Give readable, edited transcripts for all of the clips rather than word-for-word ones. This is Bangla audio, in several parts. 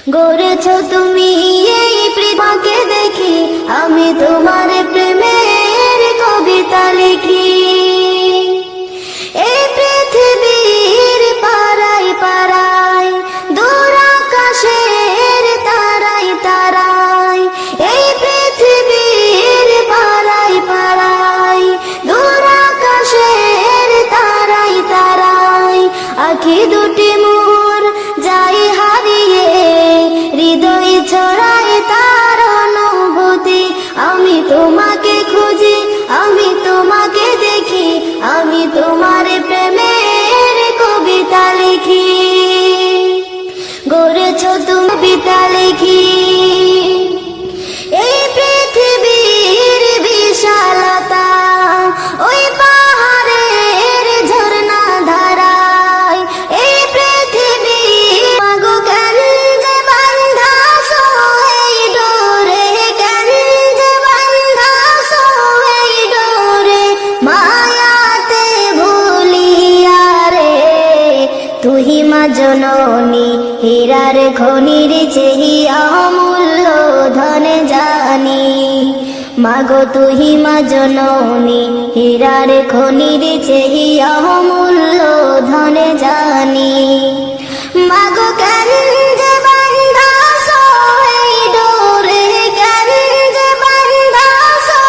গড়েছ তুমি এই প্রেমকে দেখি, আমি তোমার প্রেমের কবিতা লিখি। এই পৃথিবীর পাড়ায় পাড়ায়, দূর আকাশের তারায় তারায়, এই পৃথিবীর পাড়ায় পাড়ায়, দূর আকাশের তারায় তারায়, আঁখি দুটি মোর যাই হারিয়ে, হৃদয় ছড়ায় তার অনুভূতি। আমি তোমাকে খুঁজি, আমি তোমাকে দেখি, আমি তোমার প্রেমের কবিতা লিখি। গড়েছ তুমি কবিতা লিখি। এই পৃথিবীর বিশালতা, ওই পাহাড়ের ঝর্ণা ধারায়, এই পৃথিবী মাগো কেন যে বাঁধাছো এই ডোরে, কেন যে বাঁধাছো এই ডোরে, মায়াতে ভুলিয়া রে। তুহি মা জননী, হীরার খনির চেহি অমূল্য ধন জানি। মাগো তুহি মা জননী, হীরার খনির চেহি অমূল্য ধন জানি। মাগো কেন যে বাঁধাছো এই ডোরে, কেন যে বাঁধাছো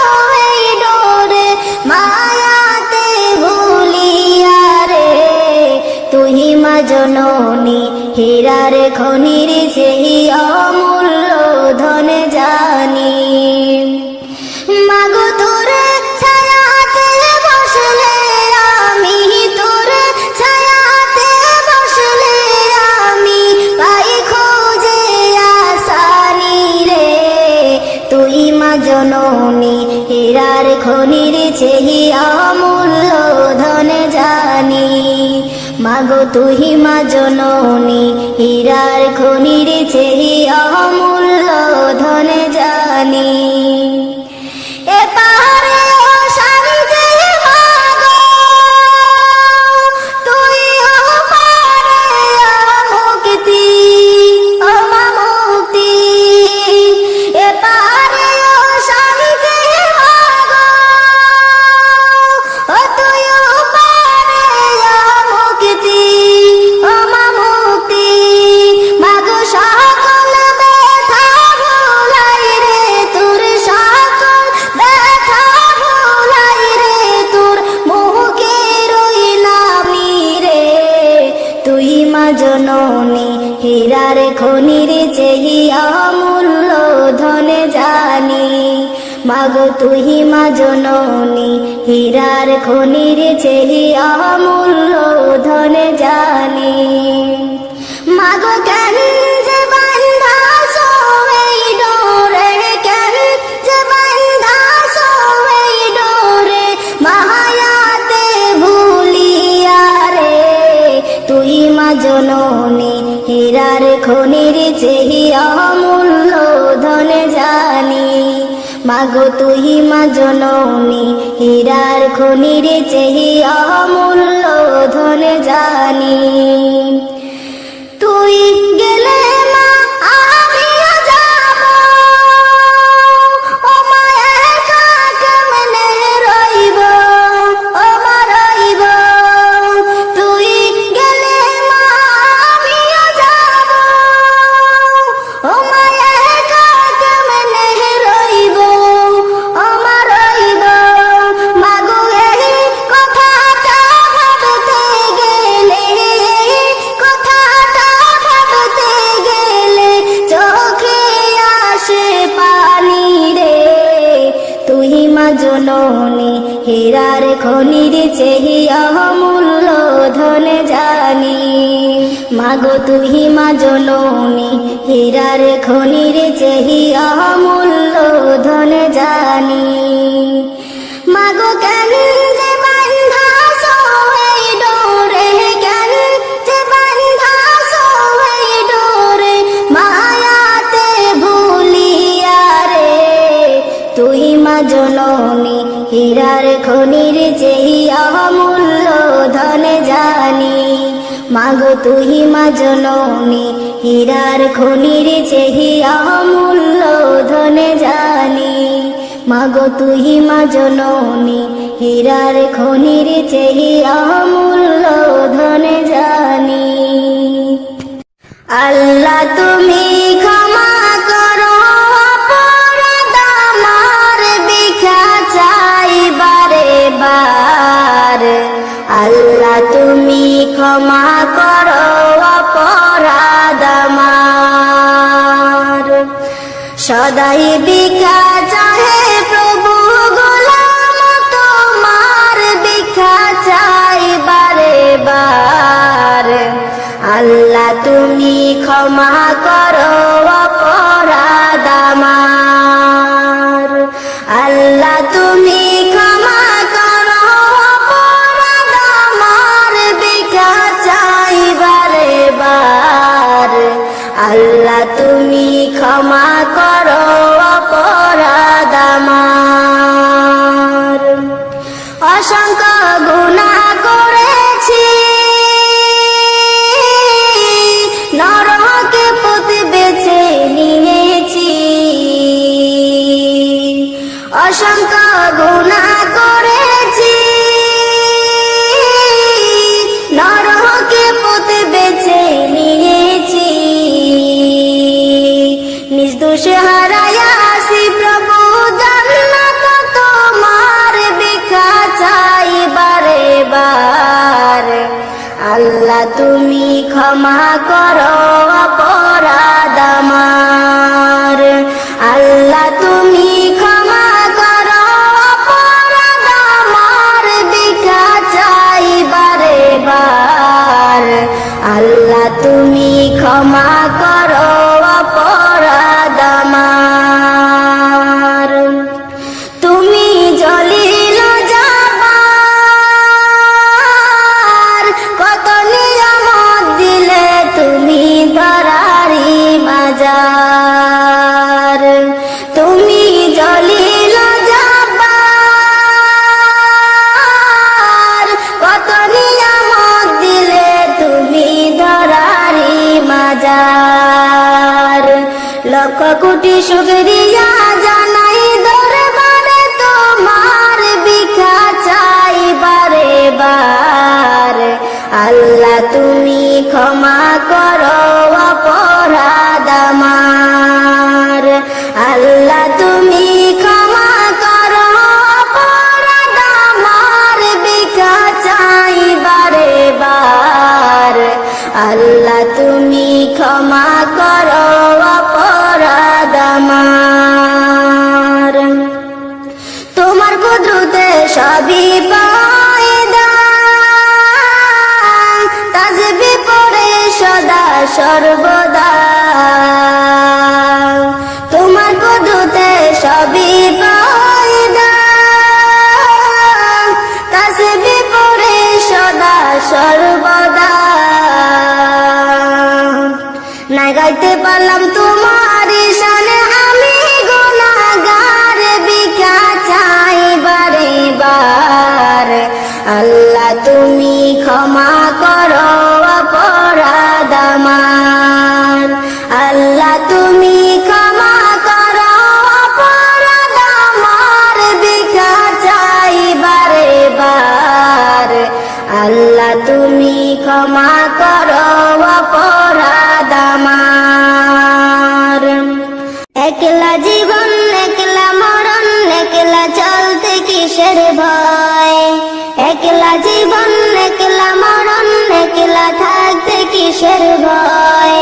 এই ডোরে, মায়াতে ভুলিয়া রে। তুহি মা জননী, হীরার খনির চেহি অমূল্য ধন জানি। মাগো তোরে ছায়াতে বসলে আমি, তোরে ছায়াতে বসলে আমি, পাই খোঁজে আসানি রে। তুই মা জননী, হীরার খনির চেহি অমূল্য ধন জানি। মাগো তুহি মা জননী, হীরার খনির চেহি অমূল্য ধন জানি। এ পাহাড়ে ও শান্তি মাগো, তুই ও পারে মুক্তি, ও মা মুক্তি। এ পাহাড়ে ও শান্তি মাগো, ও তুই ও পারে মুক্তি, ও মা মুক্তি। মাগো সকল ব্যথা ভুলাই রে, তোর সকল ব্যথা ভুলাই রে, তোর মুখে রইলাম রে। তুই মা জননী, হীরার খনির চেহি অমূল্য ধন জানি। মাগো তুহি মা জননী, হীরার খনির চেহি অমূল্য ধন জানি। মাগো কেন যে বাঁধাছো এই ডোরে, কেন যে বাঁধাছো এই ডোরে, মায়াতে ভুলিয়া রে। তুই মা জননী, হীরার খনির চেহি অমূল্য ধন জানি। মাগো তুহি মা জননী, হীরার খনির চেহি অমূল্য ধন জানি। তুই গেলে মা আমিও যাব, ও মা একা কেমনে রইব, ও মা রইব। তুই গেলে মা আমিও যাব, ও মা একা কেমনে রইব, ও মা রইব। মাগো এই কথাটা ভাবতে গেলে, কথাটা ভাবতে গেলে চোখে আসে পানি রে। তুই মা জননী, হীরার খনির চেহি অমূল্য ধন জানি। মাগো তুই মা জননী, হীরার খনির চেহি অমূল্য ধন জানি। মাগো কেন যে বাঁধাছো এই ডোরে, কেন যে বাঁধাছো এই ডোরে, মায়াতে ভুলিয়া রে। তুই মা জননী, হীরার খনির চেহি অমূল্য ধন জানি। মাগো তুহি মা জননী, হীরার খনির চেহিয়া মূল্য ধনে জানি, মাগো তুই মা জননী, হীরার খনির চেহিয়া মূল্য ধনে জানি। আল্লাহ তুমি ক্ষমা করো অপরাধ আমার, ভিক্ষা চাই বারে বার। আল্লাহ তুমি ক্ষমা করো অপরাধ আমার, সদাই ভিক্ষা চাহে প্রভু গোলাম তোমার, ভিক্ষা চাই বারে বার। আল্লাহ তুমি ক্ষমা করো অপরাধ আমার, আল্লাহ তুমি ক্ষমা করো অপরাধ আমার, ভিক্ষা চাই বারে বার। আল্লাহ তুমি ক্ষমা করো অপরাধ আমার, অসংখ্য গুনাহ করেছি, নরকে পথ বেছে নিয়েছি। অসংখ্য গুনাহ করেছি, নরকে পথ বেছে নিয়েছি। নিজ দোষে হারায়া আসি প্রভু জান্নাত তোমার, ভিক্ষা চাই বারে বার। আল্লাহ তুমি ক্ষমা করো অপরাধ আমার, আল্লাহ তুমি ক্ষমা করো অপরাধ আমার, ভিক্ষা চাই বারে বার। আল্লাহ তুমি ক্ষমা করো অপরাধ আমার, তুমি জলিল জব্বার, কত নিয়ামত দিলে তুমি ধরারি মাজার। তুমি জলিল জব্বার, কত নিয়ামত দিলে তুমি ধরারি মাজার। লক্ষ কোটি শুকরিয়া জানাই দরবারে তোমার, ভিক্ষা চাই বারে বার। আল্লাহ তুমি ক্ষমা করো অপরাধ আমার, আল্লাহ তুমি ক্ষমা করো অপরাধ আমার, ভিক্ষা চাই বারে বার। আল্লাহ তুমি ক্ষমা করো অপরাধ আমার, তোমার কুদরতে সবই পয়দা, তাসবিহ পড়ে সদা সর্বদা। তোমার কুদরতে সবই পয়দা, তাসবিহ পড়ে সদা সর্বদা। না গাইতে পারলাম তোমার শানে আমি গুনাহগার, ভিক্ষা চাই বারে বার। আল্লাহ তুমি ক্ষমা করো অপরাধ আমার, আল্লাহ তুমি ক্ষমা করো অপরাধ আমার, ভিক্ষা চাই বারে বার। আল্লাহ তুমি ক্ষমা করো অপরাধ আমার। একলা জীবন একলা মরণ, একলা চলতে কিসের ভয়। একলা জীবন একলা মরণ, একলা থাকতে কিসের ভয়।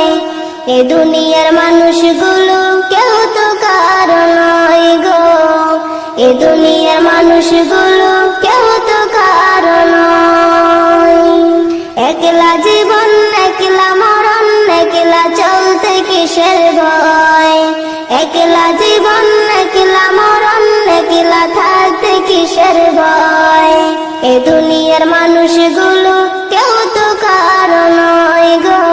এ দুনিয়ার মানুষগুলো কেউ তো কারো নয় গো, এ দুনিয়ার মানুষগুলো কেউ তো কারো নয়। একলা জীবন একলা মরণ, একলা চলতে কিসের ভয়। একলা জীবন একলা মরণ, একলা থাকতে কিসের ভয়। এ দুনিয়ার মানুষগুলো কেউ তো কারো নয় গো,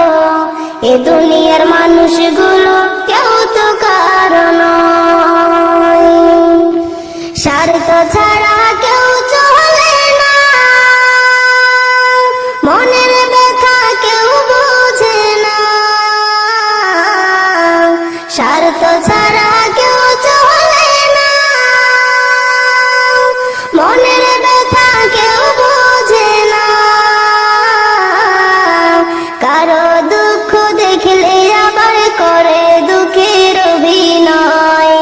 এ দুনিয়ার মানুষগুলো কেউ তো কারো নয়। স্বার্থ ছাড়া কেউ চলে না, মনের ব্যথা কেউ বোঝে না। স্বার্থ ছাড়া কেউ চলে না, মনের ব্যথা কেউ বোঝে না, কারো দুঃখ দেখলে আবার করে দুঃখের অভিনয়।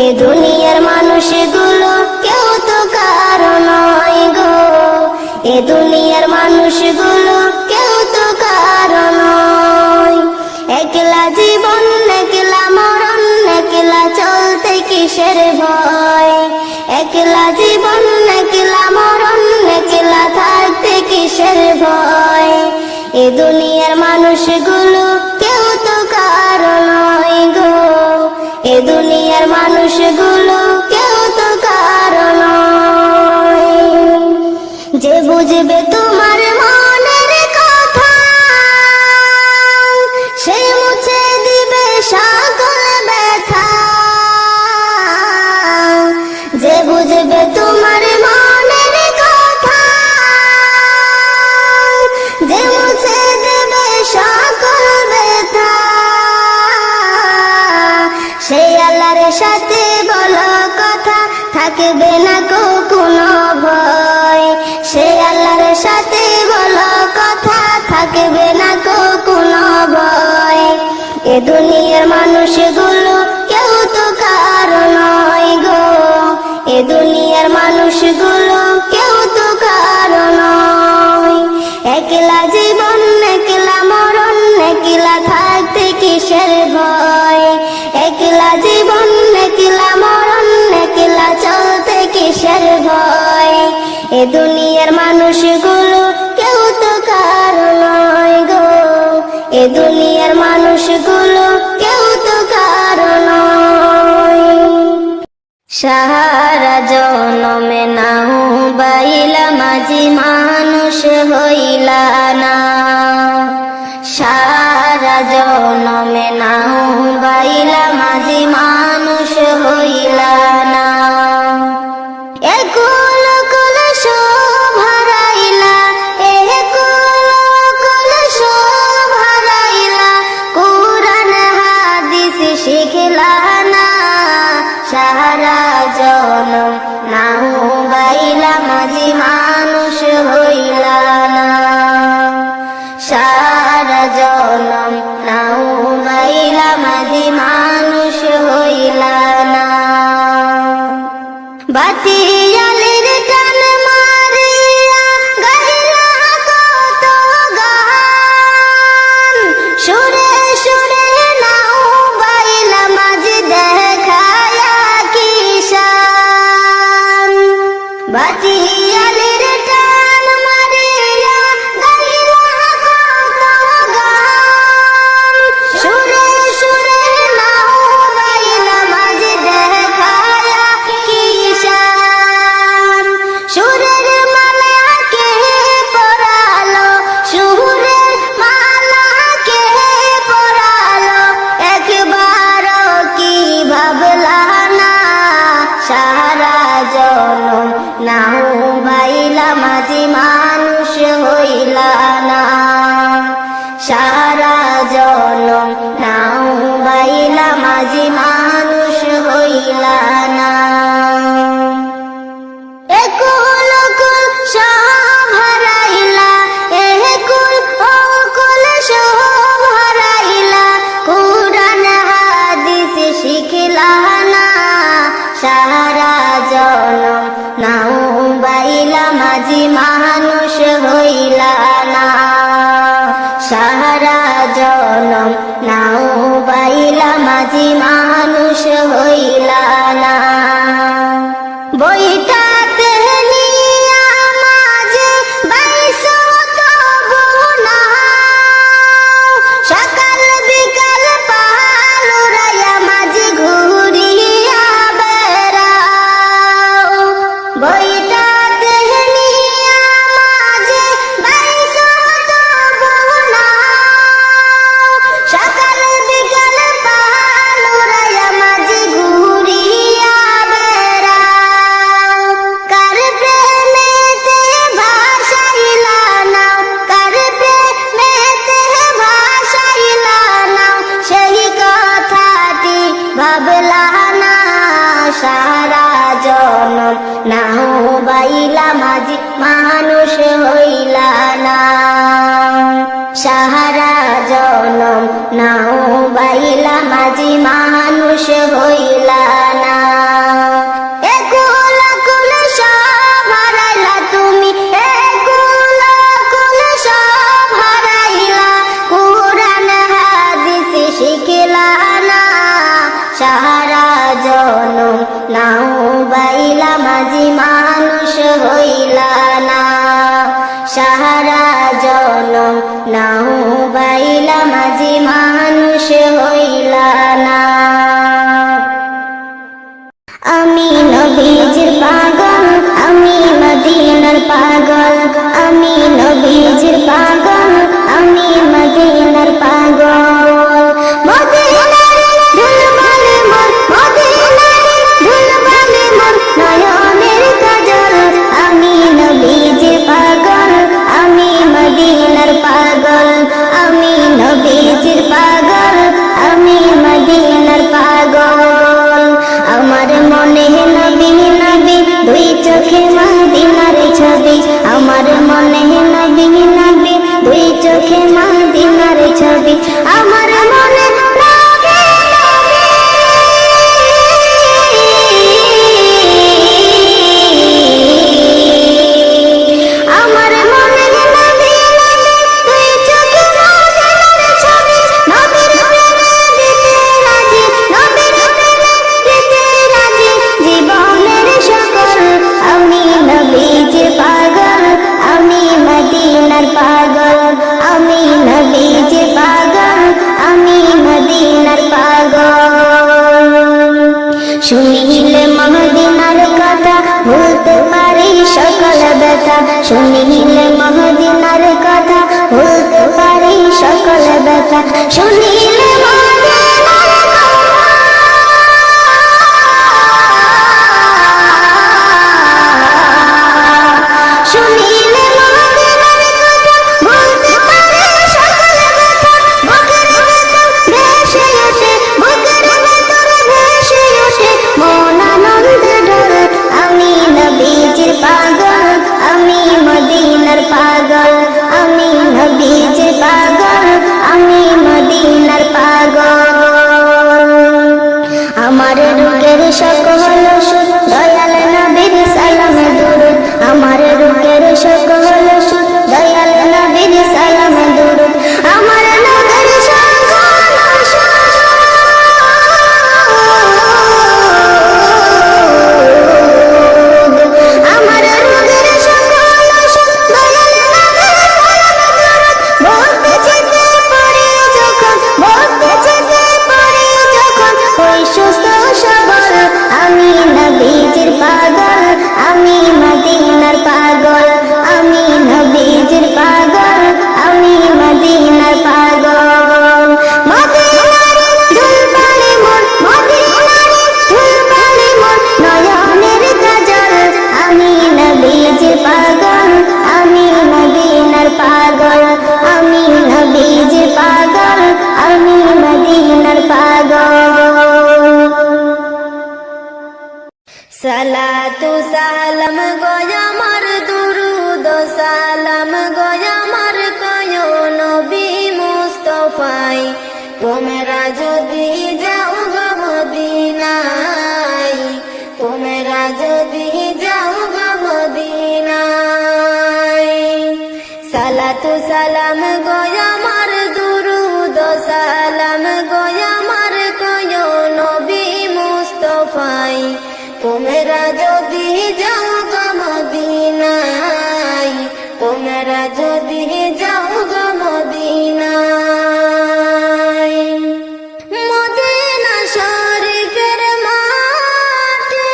এ দুনিয়ার মানুষগুলো কেউ তো কারো নয় গো, এ দুনিয়ার মানুষগুলো কেউ তো কারো নয়। একলা জীবন একলা মরণ, একলা চলতে কিসের ভয়, একলা জীবন একলা মরণ, একলা থাকতে কিসের ভয়। এ দুনিয়ার মানুষগুলো কেউ তো কারো নয় গো, এ দুনিয়ার মানুষগুলো কেউ তো কারো নয়। যে বুঝবে তোমার মনের কথা, সে মুছে দিবে সকল ব্যথা। যে বুঝবে তোমার মনের কথা, যে মুছে দেবে সকল ব্যথা। সেই আল্লাহর সাথে বলো কথা, থাকবে না কোনো ভয়। সেই আল্লাহর সাথে বলো কথা, থাকবে না কোনো ভয়। এ দুনিয়ার মানুষগুলো কেউ তো কারো নয় গো, এ দুনিয়ার মানুষগুলো কেউ তো কারো নয়। একলা জীবন একলা মরণ, একলা থাকতে কিসের ভয়। একলা জীবন একলা মরণ, একলা চলতে কিসের ভয়। এ দুনিয়ার মানুষগুলো কেউ তো কারো নয় গো, এ দুনিয়ার মানুষগুলো কেউ তো কারো নয়। সারা জনমে নাও বাইলা মাঝি মানুষ হইলা না, সারা জনমে নাও বাইলা মাঝি মানুষ হইলা না। একুল কুল সব হারাইলা, একুল সব হারাইলা, কুরআন হাদিস শিখলা না। সারা জনম নাও বাইলা মাঝি মানুষ হইলা না, সারা জনম নাও বাইলা মাঝি মানুষ হইলা না। বাতিয়ালের টান মারিয়া গাইলা কত গান, সুরে সুরে নাও বাইলা মাঝি দেখায়া কিষান। বাতিয়ালের টান মারিয়া গাইলা কত গান, সুরে সুরে নাও বাইলা মাঝি দেখায়া কিষান। সুরের মালা কে পরালো, সুরের মালা কে পরালো, একবারও কি ভাবলা না। সারা জনম নাও বাইলা মাঝি মানুষ হইলা না, সারা জনম নাও বাইলা মাঝি মানুষ হইলা না। একুল কুল সব হারাইলা, একুল অকুল সব হারাইলা, কুরআন হাদিস শিখলা না। সারা জনম নাও বাইলা মাঝি মানুষ হইলা না, সারা জনম নাও বাইলা মাঝি মানুষ হইলা না। বইটাতে নিয়া মাঝে বাইশো তবু না, সকাল বিকাল পাল উড়াইয়া মাঝে ঘুরিয়া বেড়াও। বইটাতে নিয়া মাঝে বাইশো তবু না, সকাল বিকাল পাল উড়াইয়া বাইলা মাঝি মানুষ হইলা না। একুল কুল সব হারাইলা তুমি, একুল কুল সব হারাইলা, কুরআন হাদিস শিখিলা না। সারা জনম নাও বাইলা মাঝি মানুষ হইলা না। সারা জনম নাও বাইলা মাঝি মানুষ হইলা না। আমি নবীজির পাগল, আমি মদিনার পাগল, আমি নবীজির পাগল, আমি মদিনার পাগল। মদিনার ধুলবালি মোর, মদিনার ধুলবালি মোর নয়নের কাজল। আমি নবীজির পাগল, আমি মদিনার পাগল, আমি নবীজির পাগল, আমি মদিনার পাগল। আমার মনে নবী নবী, দুই চোখে মদিনার ছবি। আমার মনে নবী নবী, দুই চোখে মদিনার ছবি। আমার মনে নবী নবী, আমার মনে নবী নবী, দুই চোখে মদিনার ছবি। নবীর প্রেমে দিতে রাজি, নবীর প্রেমে দিতে রাজি জীবনের সকল। আমি নবীজির পাগল, আমি মদিনার পাগল, আমি নবীজির পাগল, আমি মদিনার পাগল। শুনিলে মদিনার কথা, ভুলতে পারি সকল ব্যথা। শুনিলে মদিনার কথা, ভুলতে পারি সকল ব্যথা। শুনিলে মদিনার কথা, শুনিলে মদিনার কথা, ভুলতে পারি সকল ব্যথা। বুকের ভেতর ভেসে ওঠে, বুকের ভেতর ভেসে ওঠে মন আনন্দে ঢলে। আমি নবীজির পাগল, আমি মদিনার পাগল, আমি নবীজির পাগল, আমি মদিনার পাগল। আমার রুকের সকল সুর দয়াল নবীর সালামে দুরুদ। আমার রুকের সকল সুর দয়াল নবীর সালামে দুরুদ। আমার রুকের সকল সুর, আমার রুকের সকল সুর দয়াল নবীর সালামে দুরুদ। বলতে যেতে পারি যখন, বলতে যেতে পারি যখন, ওই সুস্থ সবল। আমি নবীজির পাগল, আমি মদিনার পাগল, আমি নবীজির পাগল, আমি মদিনার পাগল। মদিনার ধুলবালি মোর, মদিনার ধুলবালি মোর নয়নের কাজল। আমি নবীজির পাগল, আমি মদিনার পাগল, আমি নবীজির পাগল, আমি মদিনার পাগল। সালাতু সালাম গয়া আমার, দুরুদ সালাম গয়া আমার কয় নবী মুস্তাফাই। তোমরা যদি যাও গো মদিনায়, তোমরা যদি যাও গো মদিনায়। সালাতু সালাম গয়া আমার, দুরুদ সালাম গয়া আমার কয় নবী মুস্তাফাই। তোমরা যদি যাও গো মদিনায়, তোমরা যদি যাও গো মদিনায়। মদিনা শরীফের মাটি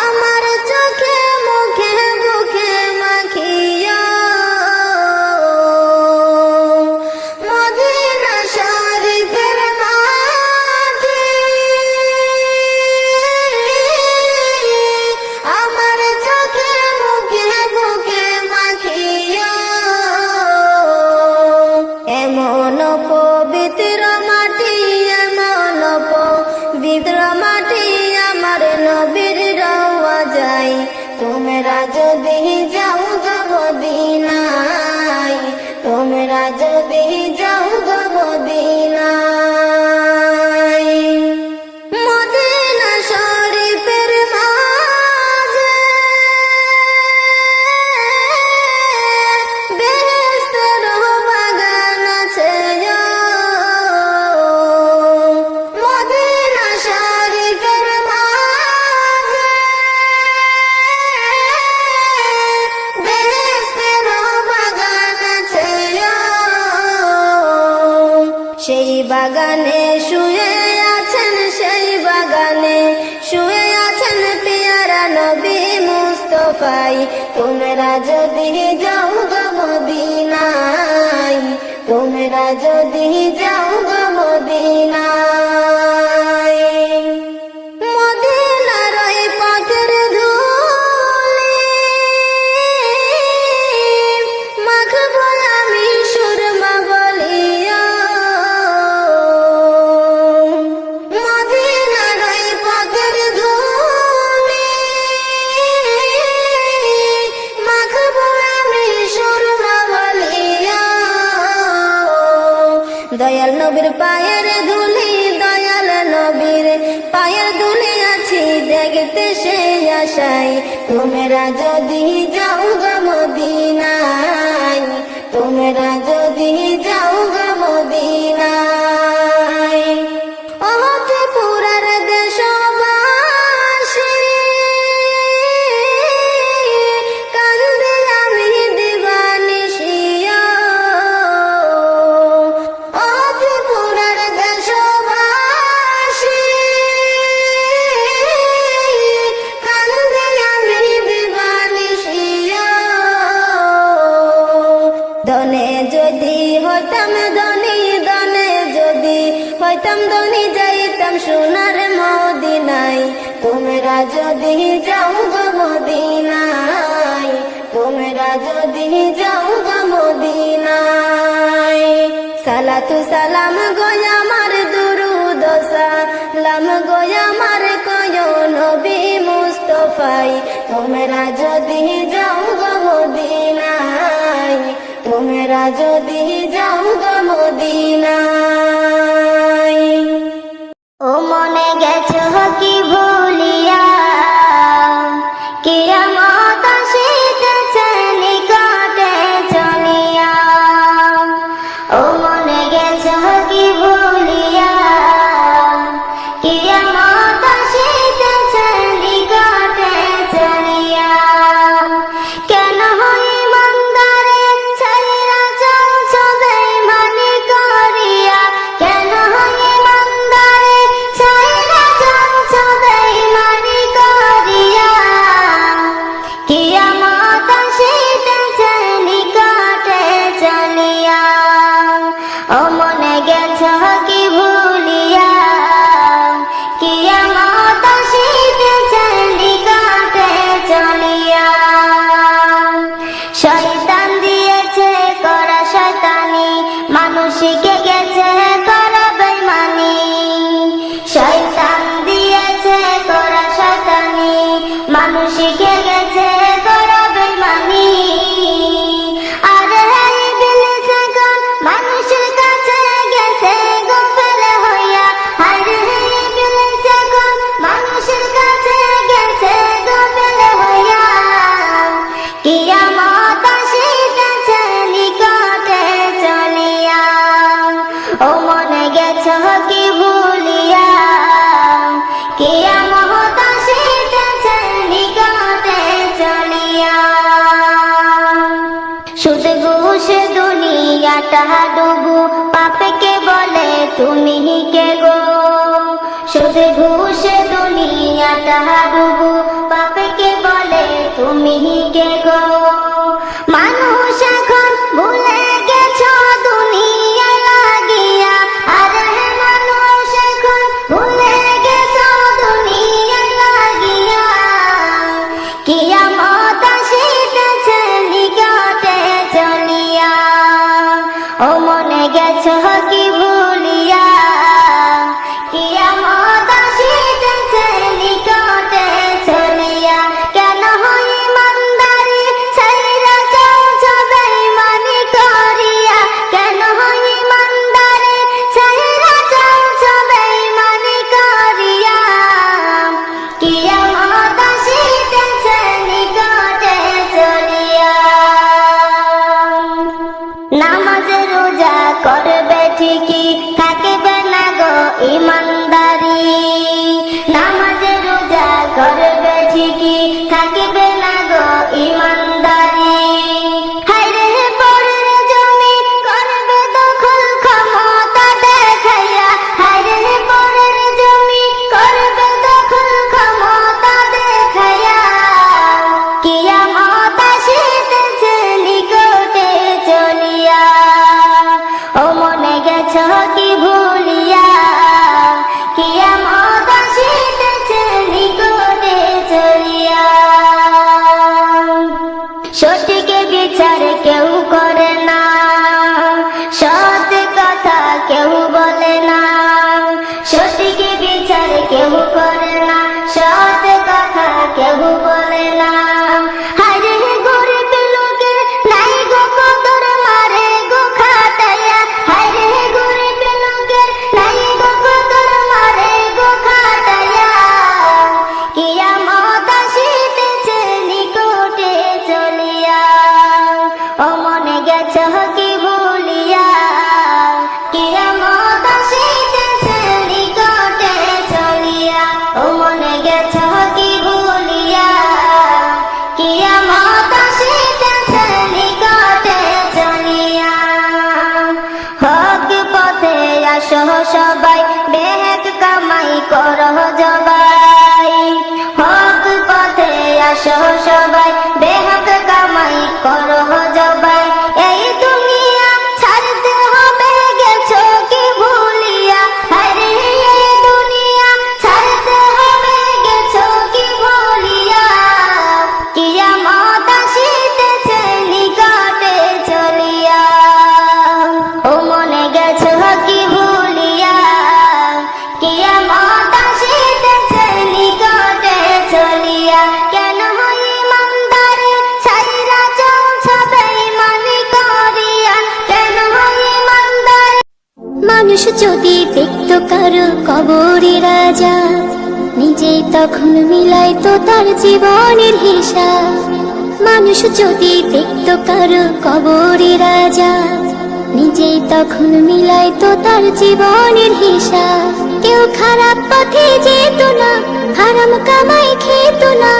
আমার চোখে মুখে বুকে মাখিয়া। মদিনা শরীফের মাটি আমার চোখে মুখে বুকে মাখিয়া। এমন পবিত্র মাটি, এমন পবিত্র মাটি আমার নবীর রওয়া যায়। তোমরা যদি যাও গো মদিনায়, তোমরা যদি সেই বাগানে শুয়ে আছেন, সেই বাগানে শুয়ে আছেন পেয়ারা নবী মুস্তফাই। তোমরা যদি যাও গো মদিনায়, তোমরা যদি যাও গো মদিনায়, মদিনার ওই পথের ধুলি মাখবো আমি সুরমা বলিয়া। মদিনার ওই পথের ধুলি মাখবো আমি সুরমা বলিয়া। দয়াল নবীর পায়ের ধুলি, দয়াল নবীর পায়ের ধুলি আছি দেখতে সেই আশায়। তোমরা যদি যাও গো মদিনায়, তোমরা যদি যাও গো মদিনায়, ও ত্রিপুরার দেশবাসী কান্দে আমি দিবানিশিয়া। ও ত্রিপুরার দেশবাসী কান্দে আমি দিবানিশিয়া। ধনে যদি হইতাম ধনী, ধনে যদি হইতাম ধনী যাইতাম সোনার মদিনায়। তোমরা যদি যাও গো মদিনায়, তোমরা যদি যাও গো মদিনায়। সালাতু সালাম গো আমার দুরুদ সালাম গো আমার কয় নবী মুস্তফাই। তোমরা যদি যাও গো মদিনায়, তোমরা যদি যাও গো মদিনায়। ও মনে গেছো কি ভুলিয়া, কিয়ামত আসিতেছে নিকটে চলিয়া। ও মনে গেছো কি ভুলিয়া, কিয়ামত আসিতেছে নিকটে চলিয়া। কেন ইমানদারে ছাইরা চলছো বেঈমানি করিয়া, কেন ইমানদারে ছাইরা চলছো বেঈমানি করিয়া। কিয়ামত আসিতেছে নিকটে চলিয়া। ও মনে গেছো কি ভুলিয়া, কিয়ামত আসিতেছে নিকটে চলিয়া। শয়তান দিয়েছে করা শয়তানি, মানুষকে গেছে করা বেঈমানি। শয়তান দিয়েছে করা শয়তানি, মানুষকে গেছে করা বেঈমানি। আরে ইবলিস এখন মানুষের কাছে গেছে গোপন হইয়া। আরে ইবলিস এখন মানুষের কাছে গেছে গোপন হইয়া। কিয়ামত আসিতেছে নিকটে চলিয়া। ও মনে গেছো কি ভুলিয়া, কিয়ামত আসিতেছে নিকটে চলিয়া। সুদ ঘুষ দুনিয়াটা ডুবু, পাপকে বলে তুমি কে গো। সুদ ঘুষ দুনিয়াটা ডুবু, পাপকে বলে তুমি কে গো। মানুষ এখন ভুলে গেছো দুনিয়ায় লাগিয়া। আরে মানুষ এখন ভুলে গেছো দুনিয়ায় লাগিয়া। কিয়ামত আসিতেছে নিকটে চলিয়া। ও মনে গেছো কি ভুলিয়া, কিয়ামত আসিতেছে নিকটে চলিয়া। কেন ইমানদারি ছাইরা চলছো বেঈমানি করিয়া, কেন ইমানদারি ছাইরা চলছো বেঈমানি করিয়া। কিয়ামত আসিতেছে নিকটে চলিয়া। নামাজ রোজা করবে ঠিকই, গেছো কি ভুলিয়া, কিয়ামত আসিতেছে নিকটে চলিয়া। সঠিক বিচার কেউ করে না, সৎ কথা কেউ বলে না। সঠিক বিচার কেউ করে না, সৎ কথা কেউ বলে না। হায়রে গরিব লোকে নাই গো কদর, মারে গো খাটাইয়া। হায়রে গরিব লোকে নাই গো কদর, মারে গো খাটাইয়া। কিয়ামত আসিতেছে নিকটে চলিয়া। ও মনে গেছো কি ভুলিয়া, কিয়ামত আসিতেছে নিকটে চলিয়া। ও মনে গেছো কি ভুলিয়া, কিয়ামত আসিতেছে নিকটে চলিয়া। হক পথে আসো সবাই, বেহেক কামাই করো জবাই। হক পথে আসো সবাই, বেহেক কামাই করো জবাই। এই দুনিয়া ছাড়তে হবে গেছো কি ভুলিয়া। আরে এই দুনিয়া ছাড়তে হবে গেছো কি ভুলিয়া। কিয়ামত আসিতেছে নিকটে চলিয়া। ও মনে গেছো কি ভুলিয়া, কিয়ামত আসিতেছে নিকটে চলিয়া। কেন ইমানদারে ছাইরা চলছো বেঈমানি করিয়া, কেন ইমানদারে। মানুষ যদি দেখতো কারো কবরে রাজা, নিজেই তখন মিলাইতো তার জীবনের হিসাব। মানুষ যদি দেখতো কারো কবরে রাজা, নিজেই তখন মিলাইতো তার জীবনের হিসাব। কেউ খারাপ পথে যেত না, হারাম কামাই খেত না,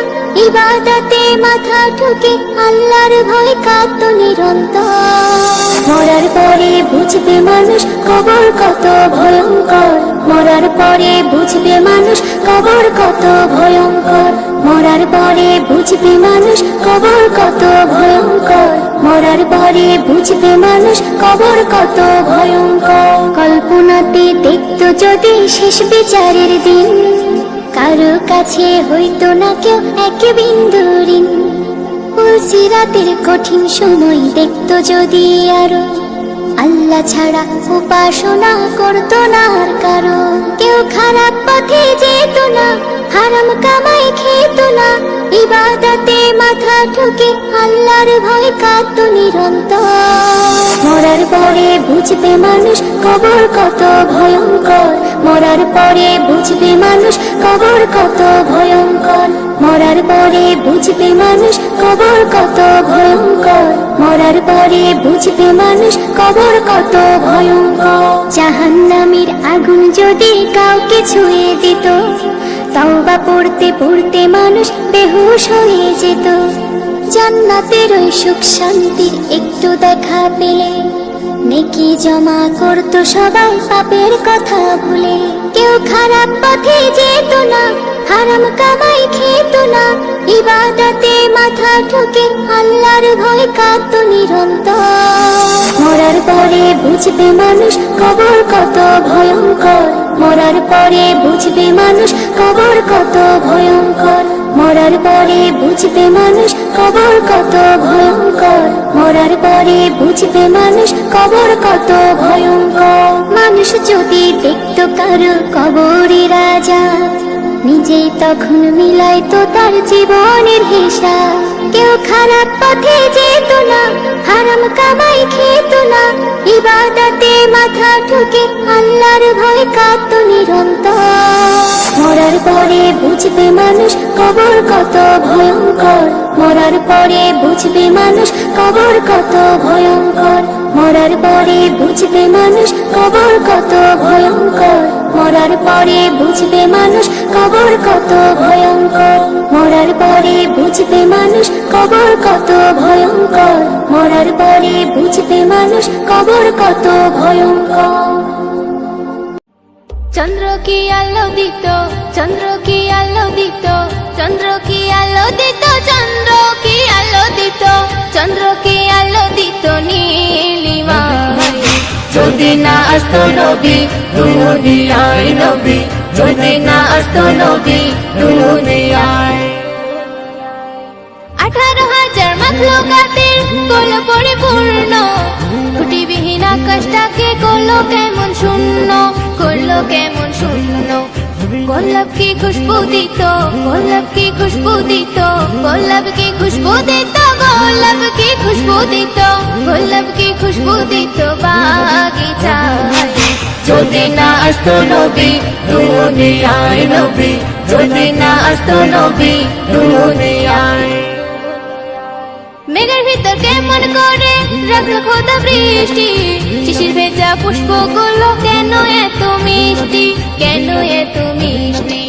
ইবাদতে মাথা ঠুকে আল্লাহর ভয় কাঁদতো নিরন্তর। মরার পরে বুঝবে মানুষ কবর কত ভয়ঙ্কর, মরার পরে বুঝবে মানুষ কবর কত ভয়ঙ্কর। মরার পরে বুঝবে মানুষ কবর কত ভয়ঙ্কর, মরার পরে বুঝবে মানুষ কবর কত ভয়ঙ্কর। কল্পনাতে দেখতো যদি শেষ বিচারের দিন, কারো কাছে হইতো না কেউ এক বিন্দু ঋণ। সিরাতের কঠিন সময় দেখতো যদি আরো, আল্লাহ ছাড়া উপাসনা করতো না আর কারো। কেউ খারাপ পথে যেত না, হারাম কামাই খেত না, ইবাদতে মাথা ঠুকে আল্লাহর ভয় কাঁদতো নিরন্তর। মরার পরে বুঝবে মানুষ কবর কত ভয়ঙ্কর, মরার পরে বুঝবে মানুষ কবর কত ভয়ঙ্কর। মরার পরে বুঝবে মানুষ কবর কত ভয়ঙ্কর, মরার পরে বুঝবে মানুষ কবর কত ভয়ঙ্কর। জাহান্নামের আগুন যদি কাউকে ছুঁয়ে দিত, তওবা পড়তে পড়তে মানুষ বেহুশ হয়ে যেত। জান্নাতের ওই সুখ শান্তির একটু দেখা পেলে, নেকি জমা করতো সবাই পাপের কথা ভুলে। কেউ খারাপ পথে যেত না, হারাম কামাই খেত না, ইবাদতে মাথা ঠুকে আল্লাহর ভয় কাঁদতো নিরন্তর। মরার পরে বুঝবে মানুষ কবর কত ভয়ঙ্কর, মরার পরে বুঝবে মানুষ কবর কত ভয়ঙ্কর। মরার পরে বুঝবে মানুষ কবর কত ভয়ঙ্কর, মরার পরে বুঝবে মানুষ কবর কত ভয়ঙ্কর। মানুষ যদি দেখতো কারো কবরে রাজা, নিজেই তখন মিলাইতো তার জীবনের হিসাব। কেউ খারাপ পথে যেত না, হারাম কামাই খেত না, ইবাদতে মাথা ঠুকে আল্লাহর ভয় কাঁদতো নিরন্তর। মরার পরে বুঝবে মানুষ কবর কত ভয়ঙ্কর, মরার পরে বুঝবে মানুষ কবর কত ভয়ঙ্কর। মরার পরে বুঝবে মানুষ কবর কত ভয়ঙ্কর, মরার পরে বুঝবে মানুষ কবর কত ভয়ঙ্কর। মরার পরে বুঝবে মানুষ কবর কত ভয়ঙ্কর, মরার পরে বুঝবে মানুষ কবর কত ভয়ঙ্কর। চন্দ্র কি আলো দিত, চন্দ্র কি আলো দিত, চন্দ্র কি আলো দিত, চন্দ্র কি আলো দিত, চন্দ্র কি আলো দিত নীলিমায়। যদি না আসতো নবী দুনিয়ায় নবী, যদি না আসতো নবী দুনিয়ায়। 18,000 মাখলুকাতের করলো পরিপূর্ণ, খুঁটিবিহীন আকাশটাকে করলো কেমন শূন্য, করলো কেমন শূন্য। গোলাপ কি খুশবু দিত, গোলাপ কি খুশবু দিত, গোলাপ কি খুশবু দিত, গোলাপ কি খুশবু দিত, গোলাপ কি খুশবু দিত বাগিচায়। যদি না আসতো নবী দুনিয়ায় নবী, যদি না আসতো নবী দুনিয়ায়। মেঘের ভিতর কেমন করে রাখলো খোদা বৃষ্টি, শিশির ভেজা পুষ্পগুলো কেন এত মিষ্টি, কেন এত মিষ্টি।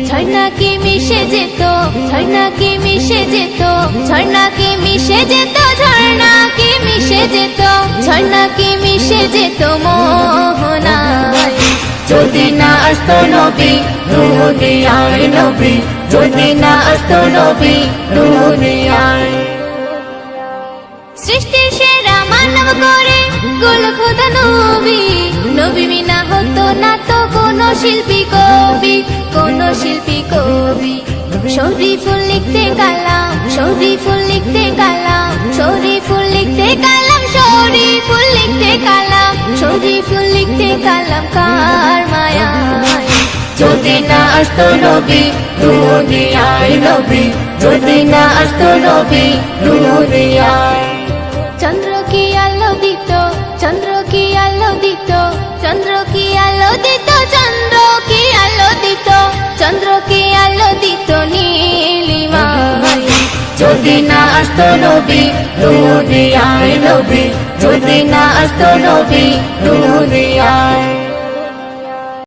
ঝর্ণা কি মিশে যেত, ঝর্ণা কি মিশে যেত, ঝর্ণা কি মিশে যেত, ঝর্ণা কি মিশে যেত, ঝর্ণা কি মিশে যেত মোহনায়। যদি না আসতো নবী দুনিয়ায় নবী, যদি না আসতো নবী দুনিয়ায়। সৃষ্টির সেরা মানব করে গোল খোদা নবী, নবী বিনা হতো না তো কোনো শিল্পী কবি, কোনো শিল্পী কবি। শরীফুল লিখতে কালাম, শরীফুল লিখতে কালাম, শরীফুল লিখতে কালাম, শরীফুল লিখতে কালাম, শরীফুল লিখতে কালাম কার মায়ায়। যদি না আসতো নবী দুনিয়ায় নবী, যদি না আসতো নবী দুনিয়ায়। চন্দ্র কি আলো দিত, চন্দ্র কি আলো দিত, চন্দ্র কি আলো দিত, চন্দ্র কি আলো দিত, চন্দ্র কি আলো দিত নীলিমায়। যদি না আসতো নবী দুনিয়ায় নবী, যদি না আসতো নবী দুনিয়ায়।